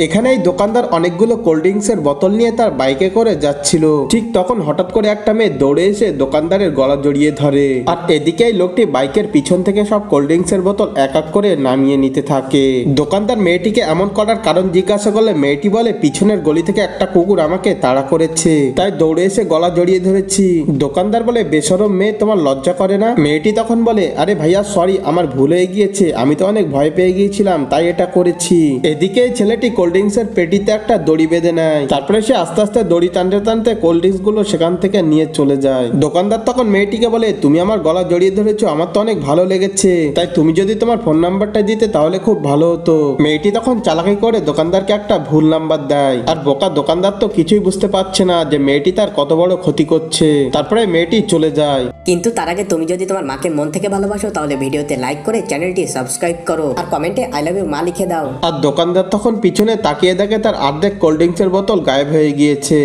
এখানে এই দোকানদার অনেকগুলো কোল্ড ড্রিঙ্কস এর বোতল নিয়ে তার বাইকে করে যাচ্ছিল। ঠিক তখন হঠাৎ করে একটা মেয়ে দৌড়ে এসে দোকানদারের গলা জড়িয়ে ধরে, আর এদিকে এই লোকটি বাইকের পিছন থেকে সব কোল্ড ড্রিঙ্কস এর বোতল এক এক করে নামিয়ে নিতে থাকে। দোকানদার মেয়েটিকে এমন করার কারণ জিজ্ঞাসা করলে মেয়েটি বলে, পিছনের গলি থেকে একটা কুকুর আমাকে তাড়া করেছে, তাই দৌড়ে এসে গলা জড়িয়ে ধরেছি। দোকানদার বলে, বেশরম মেয়ে, তোমার লজ্জা করে না? মেয়েটি তখন বলে, আরে ভাইয়া সরি, আমার ভুল হয়ে গিয়েছে, আমি তো অনেক ভয় পেয়ে গিয়েছিলাম তাই এটা করেছি। এদিকে এই ছেলেটি কোল্ড ড্রিঙ্কস এর পেটিতে একটা দড়ি বেঁধে নেয়, তারপরে সে আস্তে আস্তে দড়ি টানতে টানতে কোল্ড ড্রিঙ্কস গুলো সেখান থেকে নিয়ে চলে যায়। দোকানদার তখন মেয়েটিকে বলে, তুমি আমার গলা জড়িয়ে ধরেছো, আমার তো অনেক ভালো লেগেছে, তাই তুমি যদি তোমার ফোন নাম্বারটা দিতে তাহলে খুব ভালো হতো। মেয়েটি তখন চালাকি করে দোকানদারকে একটা ভুল নাম্বার দেয়, আর বোকা দোকানদার তো কিছুই বুঝতে পারছে না যে মেয়েটি তার কত বড় ক্ষতি করছে। তারপরে মেয়েটি চলে যায়। কিন্তু তার আগে তুমি যদি তোমার মাকে মন থেকে ভালোবাসো তাহলে ভিডিওতে লাইক করে চ্যানেলটি সাবস্ক্রাইব করো আর কমেন্টে আই লাভ ইউ মা লিখে দাও। আর দোকানদার তখন পিছনে তাকিয়ে দেখে তার অর্ধেক কোল্ড ড্রিঙ্কসের বোতল গায়েব হয়ে গিয়েছে।